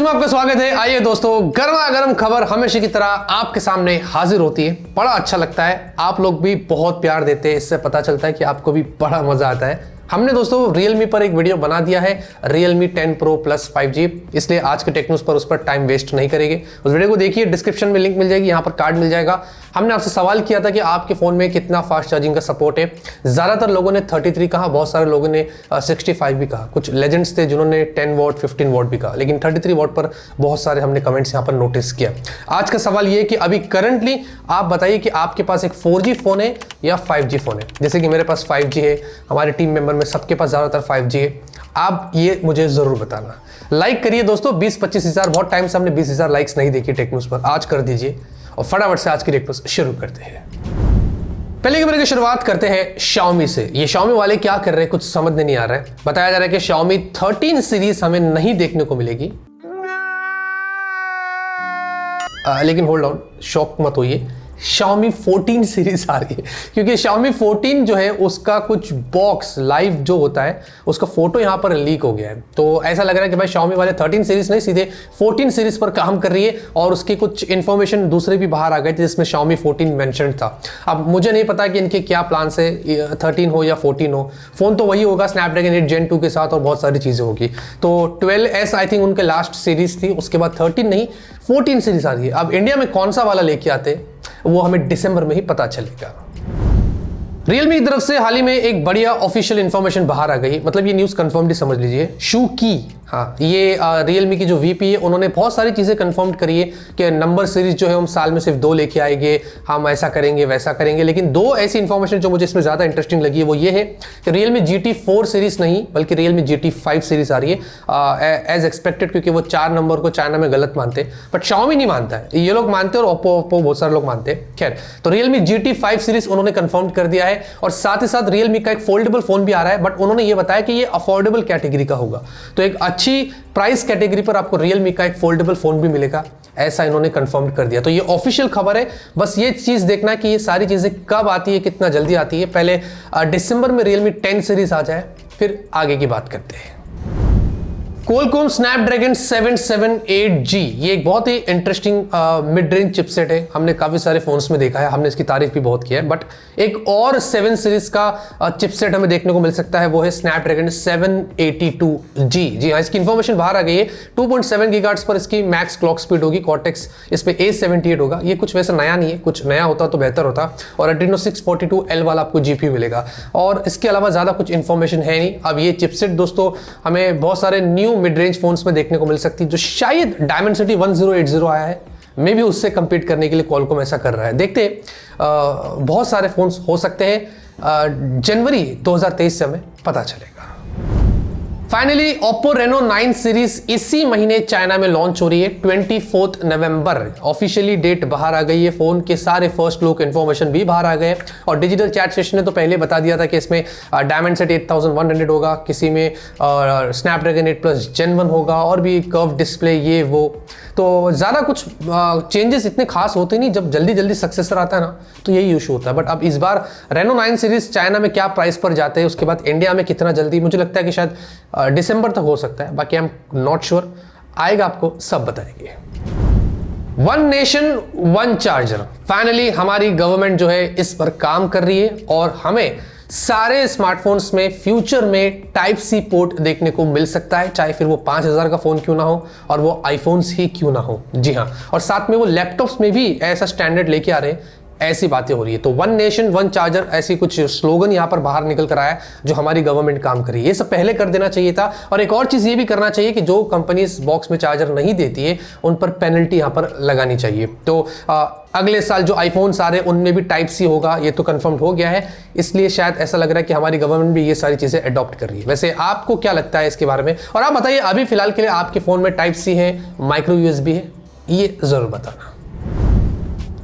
News में आपका स्वागत है। आइए दोस्तों, गर्मा गर्म खबर हमेशा की तरह आपके सामने हाजिर होती है। बड़ा अच्छा लगता है, आप लोग भी बहुत प्यार देते हैं, इससे पता चलता है कि आपको भी बड़ा मजा आता है। हमने दोस्तों Realme पर एक वीडियो बना दिया है, Realme 10 Pro Plus 5G, इसलिए आज के टेक न्यूज पर उस पर टाइम वेस्ट नहीं करेंगे। उस वीडियो को देखिए, डिस्क्रिप्शन में लिंक मिल जाएगी, यहाँ पर कार्ड मिल जाएगा। हमने आपसे सवाल किया था कि आपके फोन में कितना फास्ट चार्जिंग का सपोर्ट है। ज्यादातर लोगों ने 33 कहा, बहुत सारे लोगों ने 65 भी कहा, कुछ लेजेंड्स थे जिन्होंने 10 वॉट 15 वॉट भी कहा, लेकिन 33 वॉट पर बहुत सारे हमने कमेंट्स यहाँ पर नोटिस किया। आज का सवाल ये है कि अभी करंटली आप बताइए कि आपके पास एक 4G फोन है या 5G फोन है। जैसे कि मेरे पास 5G है, हमारे टीम मेंबर में सबके पास ज्यादातर 5G है। आप ये मुझे जरूर बताना। लाइक करिए दोस्तों, 20-25 हजार, बहुत टाइम से हमने 20,000 लाइक्स नहीं देखी टेक न्यूज पर, आज कर दीजिए और फटाफट से आज की टेक न्यूज शुरू करते हैं। पहले के वीडियो की शुरुआत करते हैं Xiaomi से। ये Xiaomi वाले क्या कर रहे हैं कुछ समझ में नहीं आ रहा है। बताया जा रहा है कि Xiaomi 13 सीरीज हमें नहीं देखने को मिलेगी। लेकिन होल्ड ऑन, शॉक मत होइए, Xiaomi 14 सीरीज आ रही है, क्योंकि Xiaomi 14 जो है उसका कुछ बॉक्स लाइव जो होता है उसका फोटो यहाँ पर लीक हो गया है। तो ऐसा लग रहा है कि भाई Xiaomi वाले 13 सीरीज नहीं, सीधे 14 सीरीज पर काम कर रही है और उसकी कुछ इन्फॉर्मेशन दूसरे भी बाहर आ गए थे जिसमें Xiaomi 14 मेंशन था। अब मुझे नहीं पता कि इनके क्या प्लान है, 13 हो या 14 हो, फोन तो वही होगा स्नैपड्रैगन 8 Gen 2 के साथ और बहुत सारी चीजें होगी। तो 12S आई थिंक उनके लास्ट सीरीज थी, उसके बाद 13 नहीं 14 सीरीज आ रही है। अब इंडिया में कौन सा वाला लेके आते वो हमें दिसंबर में ही पता चलेगा। Realme की तरफ से हाल ही में एक बढ़िया ऑफिशियल इंफॉर्मेशन बाहर आ गई, मतलब ये न्यूज कंफर्मली समझ लीजिए। Shuqi, हाँ, ये Realme की जो VP है उन्होंने बहुत सारी चीजें कंफर्म करी है कि नंबर सीरीज जो है हम साल में सिर्फ 2 लेके आएंगे, हम ऐसा करेंगे वैसा करेंगे। लेकिन 2 ऐसी इंफॉर्मेशन जो मुझे इसमें ज्यादा इंटरेस्टिंग लगी है वो ये है कि Realme GT 4 सीरीज नहीं बल्कि Realme GT 5 सीरीज आ रही है एज एक्सपेक्टेड, क्योंकि वो 4 नंबर को चाइना में गलत मानते हैं, बट Xiaomi नहीं मानता है, ये लोग मानते हैं और ओप्पो बहुत सारे लोग मानते हैं। खैर, तो Realme GT 5 सीरीज उन्होंने कंफर्म कर दिया है और साथ ही साथ Realme का एक फोल्डेबल फोन भी आ रहा है, बट उन्होंने ये बताया कि ये अफोर्डेबल कैटेगरी का होगा। तो एक अच्छी प्राइस कैटेगरी पर आपको Realme का एक फोल्डेबल फोन भी मिलेगा, ऐसा इन्होंने कंफर्म कर दिया। तो ये ऑफिशियल खबर है, बस ये चीज देखना कि ये सारी चीजें कब आती है, कितना जल्दी आती है। पहले दिसंबर में Realme 10 सीरीज आ जाए, फिर आगे की बात करते हैं। Qualcomm Snapdragon 778G, ये एक बहुत ही इंटरेस्टिंग मिड रेंज चिपसेट है। हमने काफी सारे फोन्स में देखा है, हमने इसकी तारीफ भी बहुत की है, बट एक और 7 सीरीज का चिपसेट हमें देखने को मिल सकता है, वो है Snapdragon 782G। जी हाँ, इसकी इंफॉर्मेशन बाहर आ गई है। 2.7 गीगाहर्ट्ज पर इसकी मैक्स क्लॉक स्पीड होगी, Cortex इस पे A78 होगा। ये कुछ वैसे नया नहीं है, कुछ नया होता तो बेहतर होता। और Adreno 642L वाला आपको GPU मिलेगा और इसके अलावा ज्यादा कुछ इंफॉर्मेशन है नहीं। अब ये चिपसेट दोस्तों हमें बहुत सारे न्यू मिड रेंज फोन्स में देखने को मिल सकती है, जो शायद Dimensity 1080 आया है, मे भी उससे कंपीट करने के लिए Qualcomm ऐसा कर रहा है। देखते बहुत सारे फोन्स हो सकते हैं, जनवरी 2023 से हमें पता चलेगा। फाइनली Oppo Reno 9 सीरीज इसी महीने चाइना में लॉन्च हो रही है, 24 नवंबर ऑफिशियली डेट बाहर आ गई है। फोन के सारे फर्स्ट लुक इंफॉर्मेशन भी बाहर आ गए और डिजिटल चैट सेशन ने तो पहले बता दिया था कि इसमें Dimensity 8100 होगा, किसी में Snapdragon 8 Plus Gen 1 होगा और भी कर्व डिस्प्ले ये वो। तो ज़्यादा कुछ चेंजेस इतने खास होते नहीं, जब जल्दी जल्दी सक्सेसर आता है ना तो यही इशू होता है। बट अब इस बार Reno 9 सीरीज चाइना में क्या प्राइस पर जाते हैं, उसके बाद इंडिया में कितना जल्दी, मुझे लगता है कि शायद दिसंबर तक हो सकता है, बाकी आई एम नॉट श्योर। आएगा आपको सब बताएंगे। One nation one charger, finally हमारी गवर्नमेंट जो है इस पर काम कर रही है और हमें सारे स्मार्टफोन्स में फ्यूचर में Type-C पोर्ट देखने को मिल सकता है, चाहे फिर वो 5000 का फोन क्यों ना हो और वो आईफोन्स ही क्यों ना हो। जी हाँ, और साथ में वो लैपटॉप्स में भी ऐसा स्टैंडर्ड लेके आ रहे हैं, ऐसी बातें हो रही है। तो वन नेशन वन चार्जर ऐसी कुछ स्लोगन यहाँ पर बाहर निकल कर आया जो हमारी गवर्नमेंट काम कर रही है। ये सब पहले कर देना चाहिए था। और एक और चीज ये भी करना चाहिए कि जो कंपनी इस बॉक्स में चार्जर नहीं देती है उन पर पेनल्टी यहाँ पर लगानी चाहिए। तो अगले साल जो आईफोन्स आ रहे हैं उनमें भी Type-C होगा, ये तो कंफर्म हो गया है। इसलिए शायद ऐसा लग रहा है कि हमारी गवर्नमेंट भी ये सारी चीजें अडॉप्ट कर रही है। वैसे आपको क्या लगता है इसके बारे में, और आप बताइए अभी फिलहाल के लिए आपके फोन में Type-C है, माइक्रो USB है, ये जरूर बताना।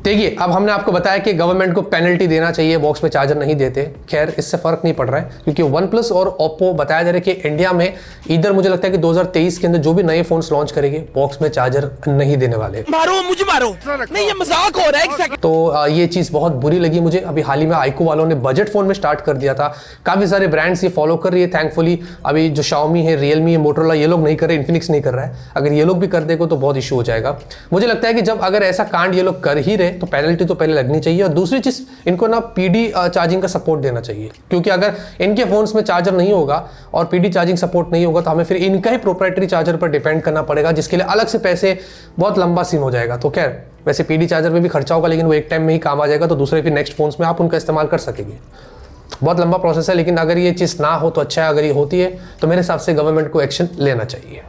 देखिए, अब हमने आपको बताया कि गवर्नमेंट को पेनल्टी देना चाहिए, बॉक्स में चार्जर नहीं देते। खैर, इससे फर्क नहीं पड़ रहा है क्योंकि OnePlus और Oppo बताया जा रहा है कि इंडिया में इधर मुझे लगता है कि 2023 के अंदर जो भी नए फोन्स लॉन्च करेंगे बॉक्स में चार्जर नहीं देने वाले। मारो मुझे मारो, नहीं ये मजाक हो रहा है एक सेकंड। तो ये चीज बहुत बुरी लगी मुझे। अभी हाल ही में आईको वालों ने बजट फोन में स्टार्ट कर दिया था, काफी सारे ब्रांड्स ये फॉलो कर रही है थैंकफुली। अभी जो Xiaomi है, Realme है, Motorola, ये लोग नहीं कर रहे, Infinix नहीं कर रहा है। अगर ये लोग भी कर देंगे तो बहुत इशू हो जाएगा। मुझे लगता है कि जब अगर ऐसा कांड ये लोग कर ही रहे तो पेनल्टी तो पहले लगनी चाहिए, और दूसरी चीज इनको ना पीडी चार्जिंग का सपोर्ट देना चाहिए, क्योंकि अगर इनके फोन्स में चार्जर नहीं होगा और पीडी चार्जिंग सपोर्ट नहीं होगा तो हमें फिर इनका ही प्रोप्राइटरी चार्जर पर डिपेंड करना पड़ेगा, जिसके लिए अलग से पैसे, बहुत लंबा सीन हो जाएगा। तो खैर, वैसे पीडी चार्जर में भी खर्चा होगा, लेकिन वो एक टाइम में ही काम आ जाएगा, तो दूसरे फिर नेक्स्ट फोन्स में आप उनका इस्तेमाल कर सकेंगे। बहुत लंबा प्रोसेस है, लेकिन अगर ये चीज़ ना हो तो अच्छा है। अगर ये होती है तो मेरे हिसाब से गवर्नमेंट को एक्शन लेना चाहिए।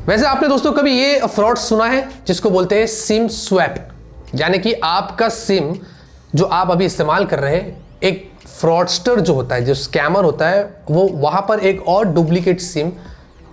वैसे आपने दोस्तों कभी ये फ्रॉड सुना है जिसको बोलते हैं सिम स्वैप, यानी कि आपका सिम जो आप अभी इस्तेमाल कर रहे हैं, एक फ्रॉडस्टर जो होता है, जो स्कैमर होता है, वो वहां पर एक और डुप्लीकेट सिम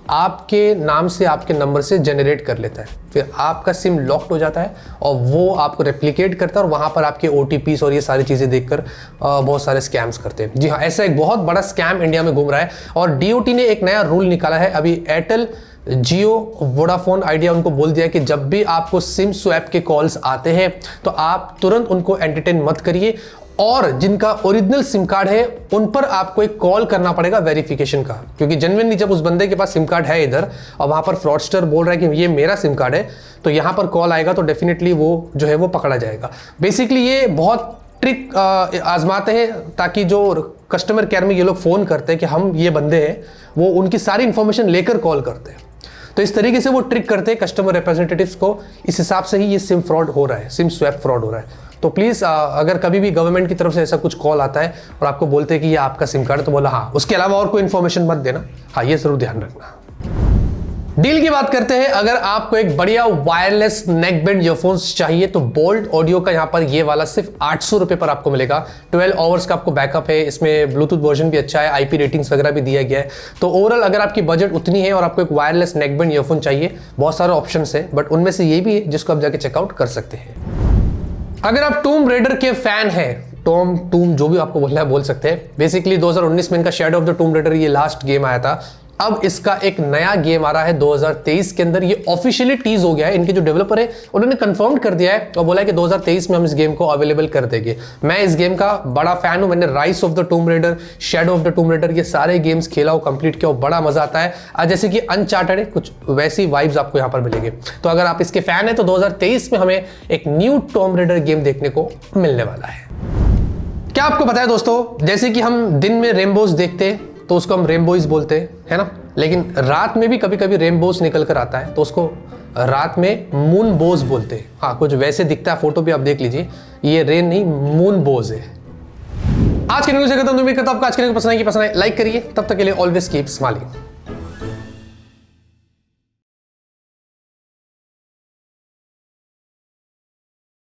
आपके नाम से, आपके नंबर से जनरेट कर लेता है। फिर आपका सिम लॉक्ड हो जाता है और वो आपको रेप्लिकेट करता है, और वहाँ पर आपके OTPs और ये सारी चीज़ें देखकर बहुत सारे स्कैम्स करते हैं। जी हाँ, ऐसा एक बहुत बड़ा स्कैम इंडिया में घूम रहा है, और DOT ने एक नया रूल निकाला है। अभी एयरटेल, जियो, वोडाफोन आइडिया उनको बोल दिया कि जब भी आपको सिम स्वैप के कॉल्स आते हैं तो आप तुरंत उनको एंटरटेन मत करिए, और जिनका ओरिजिनल सिम कार्ड है उन पर आपको एक कॉल करना पड़ेगा वेरिफिकेशन का, क्योंकि जेन्युइनली जब उस बंदे के पास सिम कार्ड है इधर और वहां पर फ्रॉडस्टर बोल रहा है कि ये मेरा सिम कार्ड है, तो यहां पर कॉल आएगा तो डेफिनेटली वो जो है वो पकड़ा जाएगा। बेसिकली ये बहुत ट्रिक आजमाते हैं ताकि जो कस्टमर केयर में ये लोग फोन करते हैं कि हम ये बंदे हैं, वो उनकी सारी इंफॉर्मेशन लेकर कॉल करते हैं। तो इस तरीके से वो ट्रिक करते हैं कस्टमर रिप्रेजेंटेटिव्स को। इस हिसाब से ही ये सिम फ्रॉड हो रहा है, सिम स्वैप फ्रॉड हो रहा है। तो प्लीज़ अगर कभी भी गवर्नमेंट की तरफ से ऐसा कुछ कॉल आता है और आपको बोलते हैं कि ये आपका सिम कार्ड है, तो बोला हाँ, उसके अलावा और कोई इन्फॉर्मेशन मत देना। हाँ, ये जरूर ध्यान रखना। डील की बात करते हैं। अगर आपको एक बढ़िया वायरलेस नेक बैंड ईयरफोन्स चाहिए तो बोल्ट ऑडियो का यहाँ पर ये वाला सिर्फ 800 रुपये पर आपको मिलेगा। 12 आवर्स का आपको बैकअप है, इसमें ब्लूटूथ वर्जन भी अच्छा है, IP रेटिंग्स वगैरह भी दिया गया है। तो ओवरऑल अगर आपकी बजट उतनी है और आपको एक वायरलेस नेक बैंड ईयरफोन चाहिए, बहुत सारे ऑप्शन है, बट उनमें से ये भी है जिसको आप जाके चेकआउट कर सकते हैं। अगर आप टूम रेडर के फैन हैं, टूम जो भी आपको बोलना है बोल सकते हैं। बेसिकली 2019 में इनका शैडो ऑफ द टूम रेडर ये लास्ट गेम आया था। अब इसका एक नया गेम आ रहा है 2023 के अंदर। ये ऑफिशियली टीज हो गया है, इनके जो डेवलपर है उन्होंने कंफर्म कर दिया है और बोला है कि 2023 में हम इस गेम को अवेलेबल कर देंगे। मैं इस गेम का बड़ा फैन हूं, मैंने rise of the टूम raider, shadow of the टूम raider, ये सारे गेम्स खेला हो, कंप्लीट किया हो, बड़ा मजा आता है। जैसे कि अनचार्टेड है, कुछ वैसी वाइब्स आपको यहाँ पर मिलेंगे। तो अगर आप इसके फैन है तो 2023 में हमें एक न्यू टूम रेडर गेम देखने को मिलने वाला है। क्या आपको पता है दोस्तों, जैसे कि हम दिन में रेनबोज देखते हैं तो उसको हम रेनबोज बोलते हैं, है ना, लेकिन रात में भी कभी कभी रेनबोज निकल कर आता है तो उसको रात में मून बोज बोलते हैं। हाँ, कुछ वैसे दिखता है, फोटो भी आप देख लीजिए, ये रेन नहीं मून बोज है। आज के न्यूज़ खत्म। उम्मीद करता हूं आपको आज के न्यूज़ पसंद है। लाइक करिए, तब तक के लिए ऑलवेज कीप स्माइलिंग।